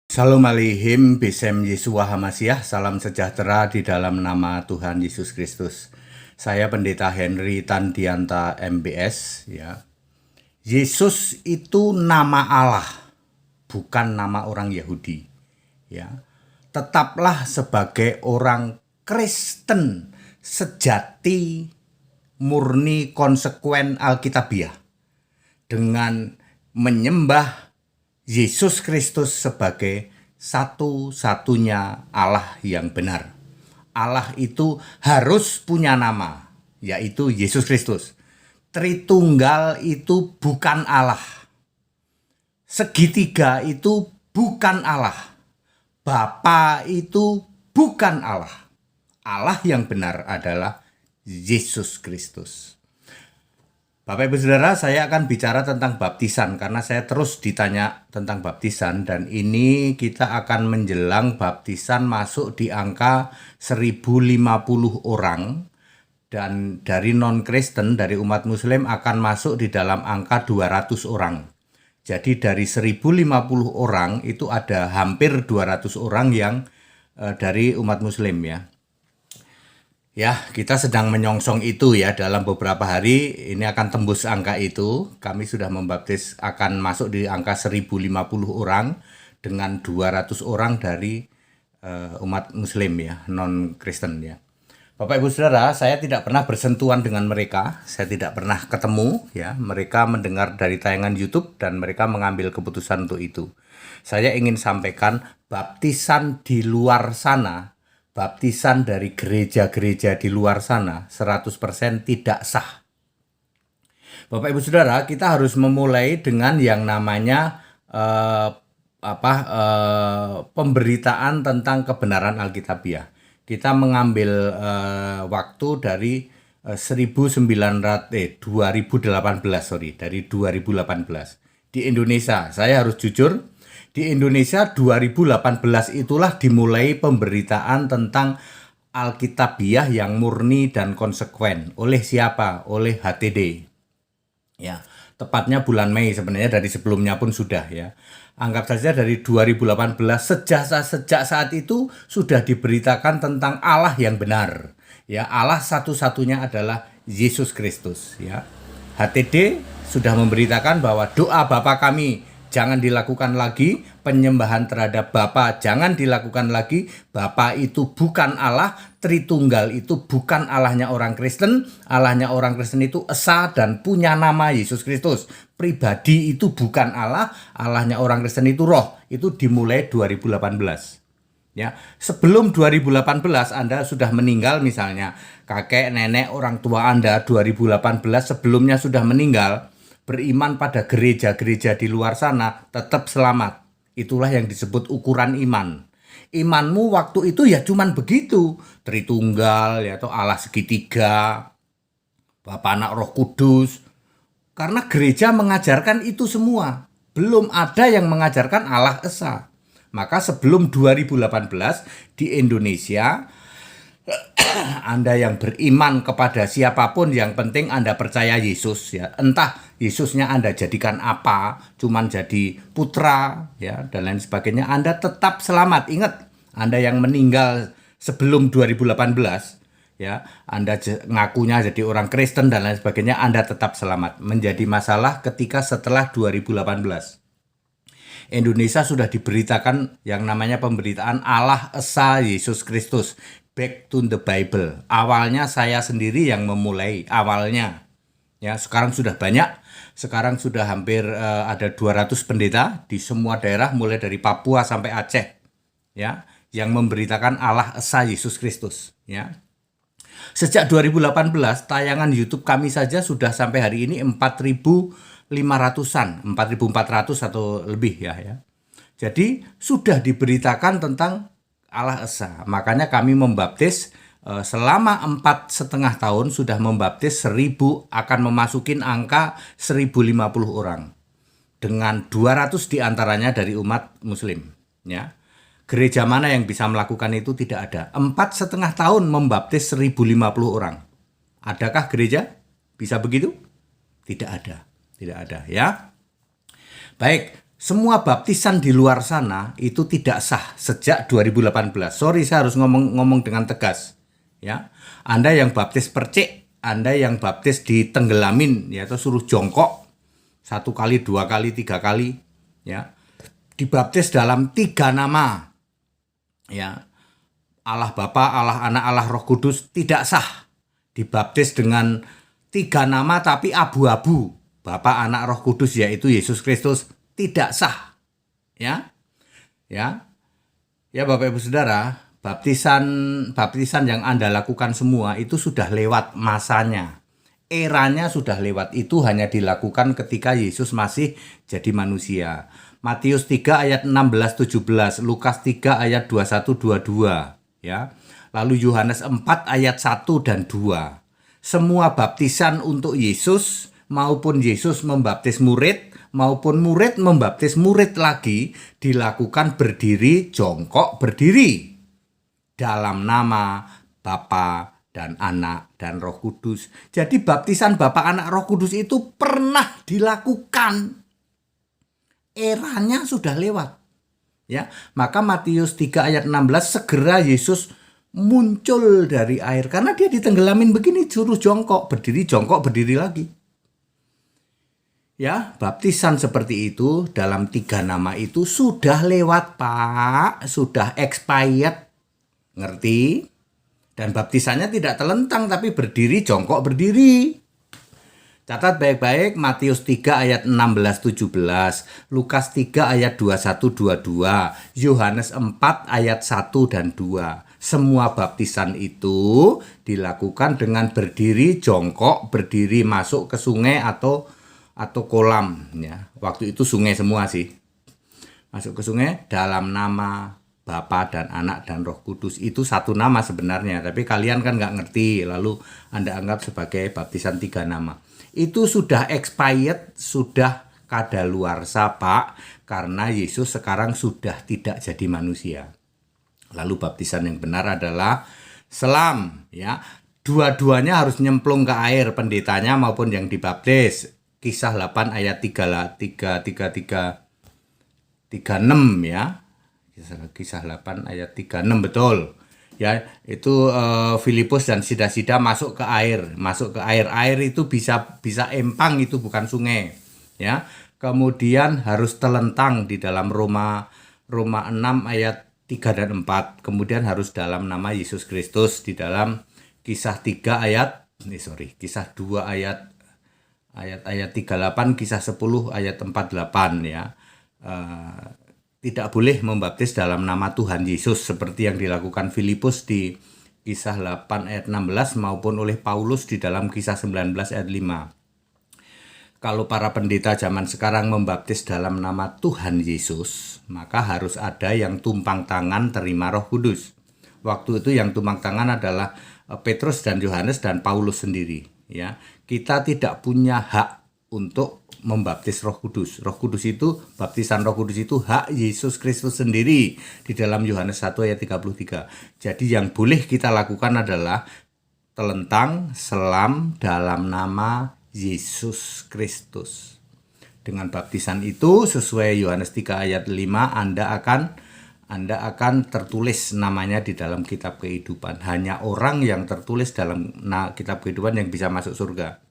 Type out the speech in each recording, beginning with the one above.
Shalom Aleichem, Besem Yeshua Hamasiah, salam sejahtera di dalam nama Tuhan Yesus Kristus. Saya Pendeta Henry Tandianta MBS. Ya. Yesus itu nama Allah, bukan nama orang Yahudi. Ya. Tetaplah sebagai orang Kristen sejati, murni, konsekuen Alkitabiah dengan menyembah Yesus Kristus sebagai satu-satunya Allah yang benar. Allah itu harus punya nama, yaitu Yesus Kristus. Tritunggal itu bukan Allah. Segitiga itu bukan Allah. Bapa itu bukan Allah. Allah yang benar adalah Yesus Kristus. Bapak Ibu Saudara, saya akan bicara tentang baptisan karena saya terus ditanya tentang baptisan, dan ini kita akan menjelang baptisan masuk di angka 1050 orang, dan dari non-Kristen, dari umat Muslim akan masuk di dalam angka 200 orang. Jadi dari 1050 orang itu ada hampir 200 orang yang dari umat Muslim ya. Ya, kita sedang menyongsong itu ya, dalam beberapa hari ini akan tembus angka itu. Kami sudah membaptis, akan masuk di angka 1050 orang dengan 200 orang dari umat Muslim ya, non-Kristen ya. Bapak Ibu Saudara, saya tidak pernah bersentuhan dengan mereka, saya tidak pernah ketemu ya. Mereka mendengar dari tayangan YouTube dan mereka mengambil keputusan untuk itu. Saya ingin sampaikan baptisan di luar sana, baptisan dari gereja-gereja di luar sana 100% tidak sah. Bapak Ibu Saudara, kita harus memulai dengan yang namanya pemberitaan tentang kebenaran Alkitabiah. Kita mengambil waktu dari 2018 di Indonesia. Saya harus jujur, di Indonesia 2018 itulah dimulai pemberitaan tentang Alkitabiah yang murni dan konsekuen. Oleh siapa? Oleh HTD. Ya, tepatnya bulan Mei, sebenarnya dari sebelumnya pun sudah ya. Anggap saja dari 2018, sejak saat itu sudah diberitakan tentang Allah yang benar. Ya, Allah satu-satunya adalah Yesus Kristus ya. HTD sudah memberitakan bahwa doa Bapa kami jangan dilakukan lagi, penyembahan terhadap Bapa jangan dilakukan lagi. Bapa itu bukan Allah, Tritunggal itu bukan Allahnya orang Kristen. Allahnya orang Kristen itu esa dan punya nama Yesus Kristus. Pribadi itu bukan Allah, Allahnya orang Kristen itu roh. Itu dimulai 2018. Ya, sebelum 2018 Anda sudah meninggal, misalnya kakek, nenek, orang tua Anda 2018 sebelumnya sudah meninggal, beriman pada gereja-gereja di luar sana, tetap selamat. Itulah yang disebut ukuran iman. Imanmu waktu itu ya cuman begitu, Tritunggal ya, atau Allah segitiga, Bapa, Anak, Roh Kudus. Karena gereja mengajarkan itu semua. Belum ada yang mengajarkan Allah Esa. Maka sebelum 2018 di Indonesia, Anda yang beriman kepada siapapun, yang penting Anda percaya Yesus ya. Entah Yesusnya Anda jadikan apa, cuman jadi putra ya dan lain sebagainya, Anda tetap selamat. Ingat, Anda yang meninggal sebelum 2018 ya, Anda ngakunya jadi orang Kristen dan lain sebagainya, Anda tetap selamat. Menjadi masalah ketika setelah 2018. Indonesia sudah diberitakan yang namanya pemberitaan Allah Esa Yesus Kristus. Back to the Bible. Awalnya saya sendiri yang memulai awalnya. Ya, sekarang sudah banyak. Sekarang sudah hampir ada 200 pendeta di semua daerah mulai dari Papua sampai Aceh. Ya, yang memberitakan Allah Esa Yesus Kristus, ya. Sejak 2018 tayangan YouTube kami saja sudah sampai hari ini 4.500-an, 4.400 atau lebih ya. Jadi sudah diberitakan tentang Allah Esa. Makanya kami membaptis selama 4,5 tahun sudah membaptis 1.000, akan memasukin angka 1.050 orang. Dengan 200 diantaranya dari umat Muslim. Ya. Gereja mana yang bisa melakukan itu? Tidak ada. 4,5 tahun membaptis 1.050 orang. Adakah gereja bisa begitu? Tidak ada. Tidak ada ya. Baik. Semua baptisan di luar sana itu tidak sah sejak 2018. Sorry, saya harus ngomong dengan tegas. Ya, Anda yang baptis percik, Anda yang baptis ditenggelamin, ya, atau suruh jongkok 1 kali, 2 kali, 3 kali, ya, dibaptis dalam 3 nama, ya, Allah Bapa, Allah Anak, Allah Roh Kudus, tidak sah. Dibaptis dengan 3 nama tapi abu-abu, Bapa, Anak, Roh Kudus, yaitu Yesus Kristus, tidak sah. Ya, ya, ya, Bapak Ibu Saudara, baptisan yang Anda lakukan semua itu sudah lewat masanya. Eranya sudah lewat. Itu hanya dilakukan ketika Yesus masih jadi manusia. Matius 3 ayat 16-17, Lukas 3 ayat 21-22, ya. Lalu Yohanes 4 ayat 1 dan 2. Semua baptisan untuk Yesus, maupun Yesus membaptis murid, maupun murid membaptis murid lagi, dilakukan berdiri, jongkok, berdiri dalam nama Bapa dan Anak dan Roh Kudus. Jadi baptisan Bapa, Anak, Roh Kudus itu pernah dilakukan. Eranya sudah lewat. Ya, maka Matius 3 ayat 16, segera Yesus muncul dari air karena dia ditenggelamin begini, suruh jongkok, berdiri lagi. Ya, baptisan seperti itu dalam 3 nama itu sudah lewat, Pak, sudah expired, ngerti? Dan baptisannya tidak telentang tapi berdiri, jongkok, berdiri. Catat baik-baik, Matius 3 ayat 16-17, Lukas 3 ayat 21-22, Yohanes 4 ayat 1 dan 2. Semua baptisan itu dilakukan dengan berdiri, jongkok, berdiri masuk ke sungai atau kolam, ya. Waktu itu sungai semua sih. Masuk ke sungai dalam nama Bapa dan Anak dan Roh Kudus. Itu 1 nama sebenarnya, tapi kalian kan nggak ngerti, lalu Anda anggap sebagai baptisan 3 nama. Itu sudah expired, sudah kadaluarsa, Pak, karena Yesus sekarang sudah tidak jadi manusia. Lalu baptisan yang benar adalah selam, ya. Dua-duanya harus nyemplung ke air, pendetanya maupun yang dibaptis. Kisah 8 ayat 36, ya. Kisah 8 ayat 36, betul. Ya, itu Filipus dan sida-sida masuk ke air. Air itu bisa empang, itu bukan sungai, ya. Kemudian harus telentang di dalam Roma 6 ayat 3 dan 4. Kemudian harus dalam nama Yesus Kristus di dalam Kisah 2 ayat 38, Kisah 10 ayat 48, ya. Tidak boleh membaptis dalam nama Tuhan Yesus seperti yang dilakukan Filipus di Kisah 8 ayat 16 maupun oleh Paulus di dalam Kisah 19 ayat 5. Kalau para pendeta zaman sekarang membaptis dalam nama Tuhan Yesus, maka harus ada yang tumpang tangan terima Roh Kudus. Waktu itu yang tumpang tangan adalah Petrus dan Yohanes dan Paulus sendiri, ya. Kita tidak punya hak untuk membaptis Roh Kudus. Baptisan Roh Kudus itu hak Yesus Kristus sendiri di dalam Yohanes 1 ayat 33. Jadi yang boleh kita lakukan adalah telentang, selam dalam nama Yesus Kristus. Dengan baptisan itu sesuai Yohanes 3 ayat 5, Anda akan tertulis namanya di dalam kitab kehidupan. Hanya orang yang tertulis dalam kitab kehidupan yang bisa masuk surga.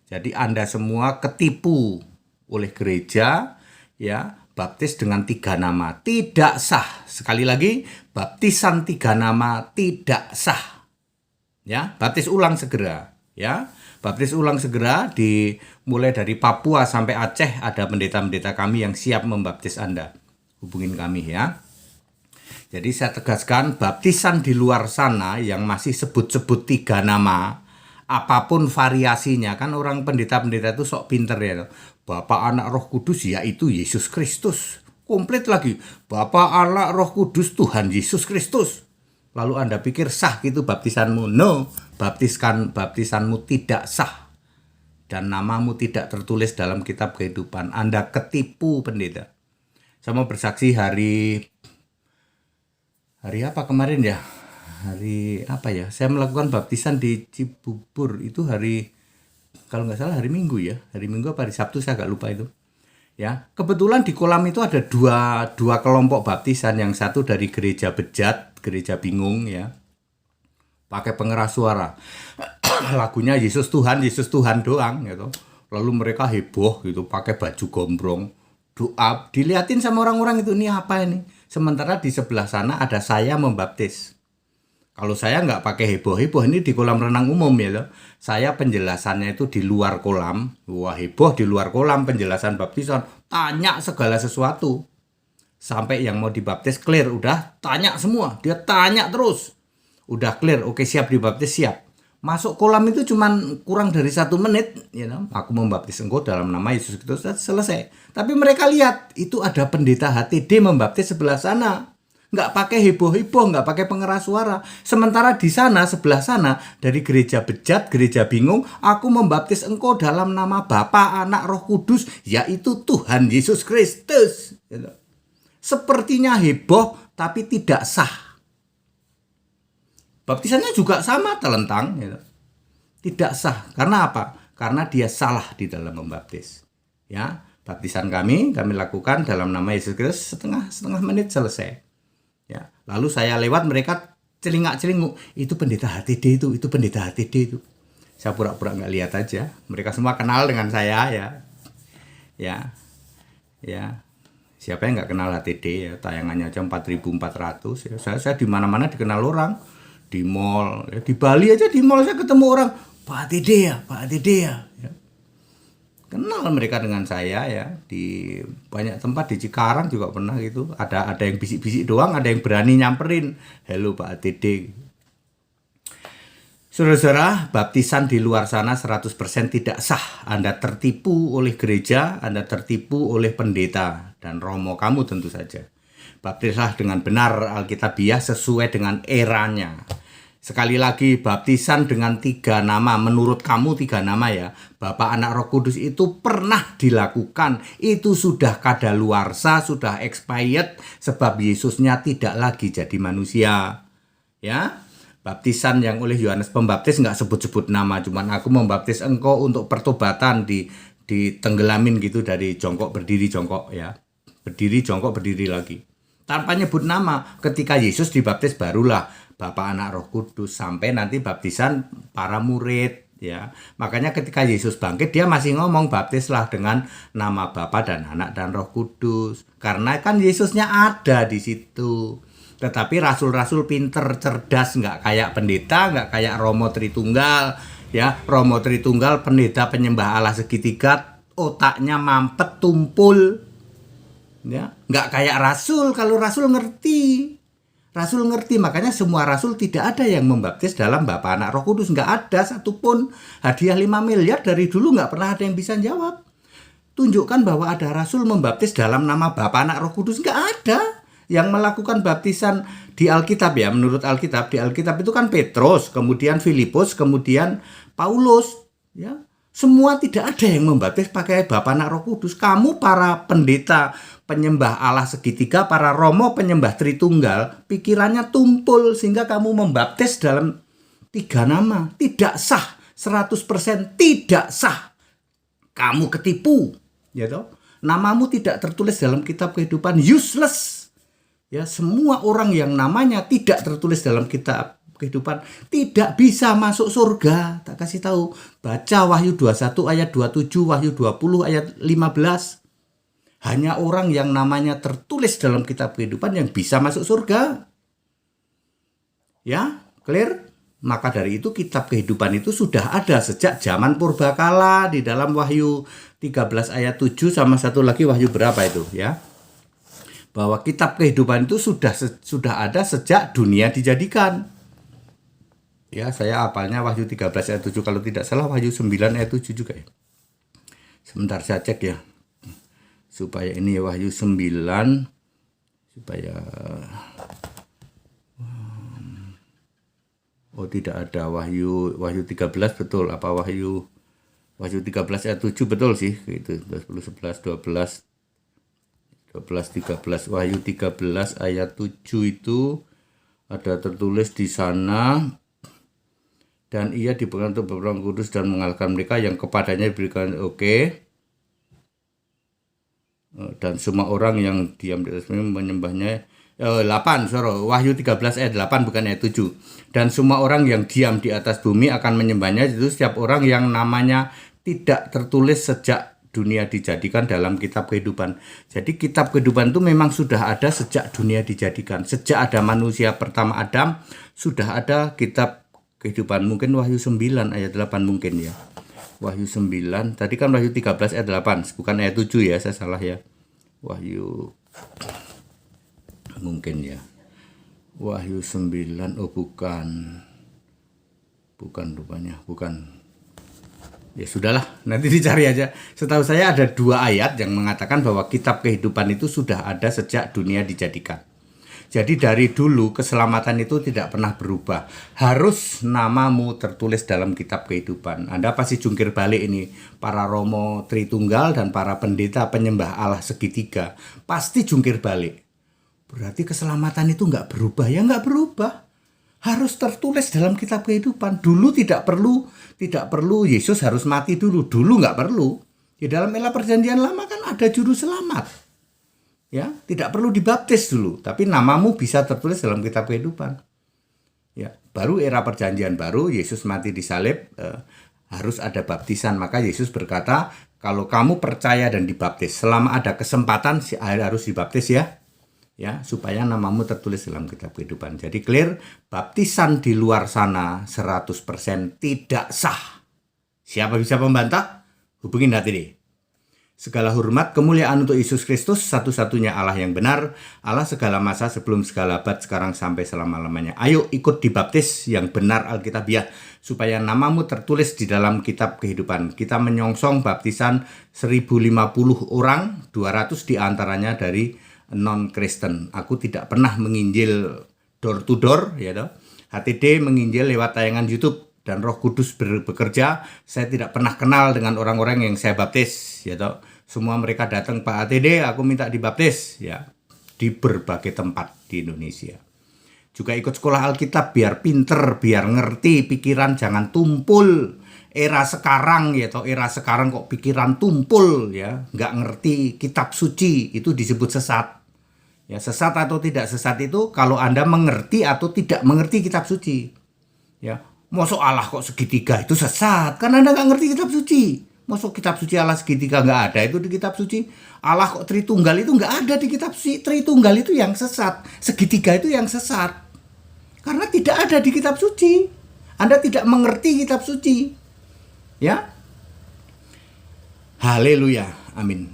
Jadi Anda semua ketipu oleh gereja, ya, baptis dengan 3 nama. Tidak sah. Sekali lagi, baptisan 3 nama tidak sah. Ya, baptis ulang segera, ya. Baptis ulang segera, mulai dari Papua sampai Aceh ada pendeta-pendeta kami yang siap membaptis Anda. Hubungin kami, ya. Jadi saya tegaskan, baptisan di luar sana yang masih sebut-sebut 3 nama, apapun variasinya, kan orang pendeta-pendeta itu sok pinter, ya. Bapa, Anak, Roh Kudus, yaitu Yesus Kristus. Komplit lagi, Bapa, Anak, Roh Kudus, Tuhan Yesus Kristus. Lalu Anda pikir sah gitu baptisanmu? No, baptisanmu tidak sah. Dan namamu tidak tertulis dalam kitab kehidupan. Anda ketipu, pendeta. Saya mau bersaksi hari apa kemarin, ya? Hari apa ya? Saya melakukan baptisan di Cibubur itu hari, kalau nggak salah hari Minggu, ya. Hari Minggu apa hari Sabtu, saya agak lupa itu. Ya, kebetulan di kolam itu ada dua kelompok baptisan, yang satu dari gereja bejat, gereja bingung ya, pakai pengeras suara. Lagunya Yesus Tuhan doang gitu. Lalu mereka heboh gitu, pakai baju gombrong, doa, diliatin sama orang-orang itu, ini apa ini? Sementara di sebelah sana ada saya membaptis. Kalau saya nggak pakai heboh-heboh, ini di kolam renang umum ya loh. Saya penjelasannya itu di luar kolam. Wah, heboh di luar kolam penjelasan baptisan. Tanya segala sesuatu. Sampai yang mau dibaptis clear, udah tanya semua. Dia tanya terus. Udah clear, oke siap dibaptis, siap. Masuk kolam itu cuman kurang dari 1 menit, aku membaptis engkau dalam nama Yesus Kristus, selesai. Tapi mereka lihat, itu ada pendeta HTD membaptis sebelah sana. Nggak pakai heboh-heboh, nggak pakai pengeras suara. Sementara di sana, sebelah sana, dari gereja bejat, gereja bingung, aku membaptis engkau dalam nama Bapa, Anak, Roh Kudus, yaitu Tuhan Yesus Kristus. Sepertinya heboh, tapi tidak sah. Baptisannya juga sama, telentang. Tidak sah. Karena apa? Karena dia salah di dalam membaptis. Ya, baptisan kami lakukan dalam nama Yesus Kristus, setengah menit selesai. Ya, lalu saya lewat, mereka celingak-celinguk, itu pendeta HTD itu pendeta HTD itu. Saya pura-pura nggak lihat aja. Mereka semua kenal dengan saya ya. Siapa yang nggak kenal HTD ya? Tayangannya aja 4.400 ya. Saya di mana-mana dikenal orang. Di mall, ya. Di Bali aja di mall saya ketemu orang, Pak HTD ya, Pak HTD ya. Kenal mereka dengan saya ya, di banyak tempat, di Cikarang juga pernah gitu. Ada yang bisik-bisik doang, ada yang berani nyamperin, halo Pak HTD. Saudara-saudara, baptisan di luar sana 100% tidak sah. Anda tertipu oleh gereja, Anda tertipu oleh pendeta dan romo kamu tentu saja. Baptislah dengan benar Alkitabiah sesuai dengan eranya. Sekali lagi, baptisan dengan 3 nama, menurut kamu 3 nama ya, Bapa, Anak, Roh Kudus, itu pernah dilakukan. Itu sudah kadaluarsa, sudah expired, sebab Yesusnya tidak lagi jadi manusia. Ya, baptisan yang oleh Yohanes Pembaptis nggak sebut-sebut nama, cuman aku membaptis engkau untuk pertobatan, ditenggelamin gitu dari jongkok berdiri jongkok ya, berdiri jongkok berdiri lagi. Tanpa nyebut nama, ketika Yesus dibaptis barulah Bapa, Anak, Roh Kudus, sampai nanti baptisan para murid ya. Makanya ketika Yesus bangkit, dia masih ngomong baptislah dengan nama Bapa dan Anak dan Roh Kudus. Karena kan Yesusnya ada di situ. Tetapi rasul-rasul pinter, cerdas, nggak kayak pendeta, nggak kayak Romo Tritunggal ya. Romo Tritunggal, pendeta penyembah Allah segitiga, otaknya mampet, tumpul. Ya, nggak kayak rasul. Kalau rasul ngerti, makanya semua rasul tidak ada yang membaptis dalam Bapa, Anak, Roh Kudus, nggak ada satupun. Hadiah 5 miliar dari dulu nggak pernah ada yang bisa jawab. Tunjukkan bahwa ada rasul membaptis dalam nama Bapa, Anak, Roh Kudus, nggak ada. Yang melakukan baptisan di Alkitab ya, menurut Alkitab, di Alkitab itu kan Petrus, kemudian Filipus, kemudian Paulus ya. Semua tidak ada yang membaptis pakai Bapa, Anak, Roh Kudus. Kamu para pendeta penyembah Allah segitiga, para romo penyembah Tritunggal, pikirannya tumpul sehingga kamu membaptis dalam 3 nama. Tidak sah, 100% tidak sah. Kamu ketipu, ya toh? Namamu tidak tertulis dalam kitab kehidupan, useless. Ya, semua orang yang namanya tidak tertulis dalam kitab kehidupan tidak bisa masuk surga. Tak kasih tahu, baca Wahyu 21 ayat 27, Wahyu 20 ayat 15. Hanya orang yang namanya tertulis dalam kitab kehidupan yang bisa masuk surga. Ya, clear? Maka dari itu kitab kehidupan itu sudah ada sejak zaman purbakala di dalam Wahyu 13 ayat 7 sama satu lagi Wahyu berapa itu ya. Bahwa kitab kehidupan itu sudah ada sejak dunia dijadikan. Ya, saya hafalnya Wahyu 13 ayat 7, kalau tidak salah Wahyu 9 ayat 7 juga ya. Sebentar saya cek ya. Supaya ini Wahyu 9 supaya tidak ada Wahyu 13 betul, apa Wahyu 13 ayat 7 betul sih gitu. 10 11 12 13 Wahyu 13 ayat 7 itu ada tertulis di sana, dan ia diberikan untuk berperang kudus dan mengalahkan mereka yang kepadanya diberikan. Oke. Dan semua orang yang diam di atas bumi menyembahnya. 8, Wahyu 13 ayat 8 bukan ayat 7. Dan semua orang yang diam di atas bumi akan menyembahnya, itu setiap orang yang namanya tidak tertulis sejak dunia dijadikan dalam kitab kehidupan. Jadi kitab kehidupan itu memang sudah ada sejak dunia dijadikan. Sejak ada manusia pertama Adam, sudah ada kitab kehidupan. Mungkin Wahyu 9 ayat 8 mungkin ya. Wahyu 9, tadi kan Wahyu 13 ayat 8, bukan ayat 7 ya, saya salah ya. Wahyu mungkin ya. Wahyu 9, oh bukan rupanya, bukan. Ya sudahlah, nanti dicari aja. Setahu saya ada 2 ayat yang mengatakan bahwa kitab kehidupan itu sudah ada sejak dunia dijadikan. Jadi dari dulu keselamatan itu tidak pernah berubah. Harus namamu tertulis dalam kitab kehidupan. Anda pasti jungkir balik ini. Para Romo Tritunggal dan para pendeta penyembah Allah segitiga pasti jungkir balik. Berarti keselamatan itu nggak berubah. Ya nggak berubah. Harus tertulis dalam kitab kehidupan. Dulu tidak perlu Yesus harus mati dulu. Dulu nggak perlu. Di dalam era perjanjian lama kan ada juru selamat. Ya, tidak perlu dibaptis dulu, tapi namamu bisa tertulis dalam kitab kehidupan. Ya, baru era perjanjian baru, Yesus mati di salib, harus ada baptisan. Maka Yesus berkata, kalau kamu percaya dan dibaptis, selama ada kesempatan harus dibaptis ya, supaya namamu tertulis dalam kitab kehidupan. Jadi clear, baptisan di luar sana 100% tidak sah. Siapa bisa membantah? Hubungin hati deh. Segala hormat, kemuliaan untuk Yesus Kristus, satu-satunya Allah yang benar, Allah segala masa, sebelum segala abad, sekarang sampai selama-lamanya. Ayo ikut dibaptis yang benar Alkitabiah, supaya namamu tertulis di dalam kitab kehidupan. Kita menyongsong baptisan 1050 orang, 200 diantaranya dari non-Kristen. Aku tidak pernah menginjil door to door, ya toh. HTD menginjil lewat tayangan YouTube. Dan Roh Kudus bekerja, saya tidak pernah kenal dengan orang-orang yang saya baptis, ya toh. Semua mereka datang, Pak ATD, aku minta dibaptis, ya, di berbagai tempat di Indonesia. Juga ikut sekolah Alkitab biar pinter, biar ngerti, pikiran jangan tumpul. Era sekarang, ya toh, era sekarang kok pikiran tumpul, ya, nggak ngerti kitab suci, itu disebut sesat. Ya, sesat atau tidak sesat itu kalau Anda mengerti atau tidak mengerti kitab suci, ya. Masuk Allah kok segitiga itu sesat, karena Anda nggak ngerti kitab suci. Masuk kitab suci Allah segitiga nggak ada itu di kitab suci. Allah kok Tritunggal itu nggak ada di kitab suci. Tritunggal itu yang sesat, segitiga itu yang sesat. Karena tidak ada di kitab suci. Anda tidak mengerti kitab suci. Ya. Haleluya. Amin.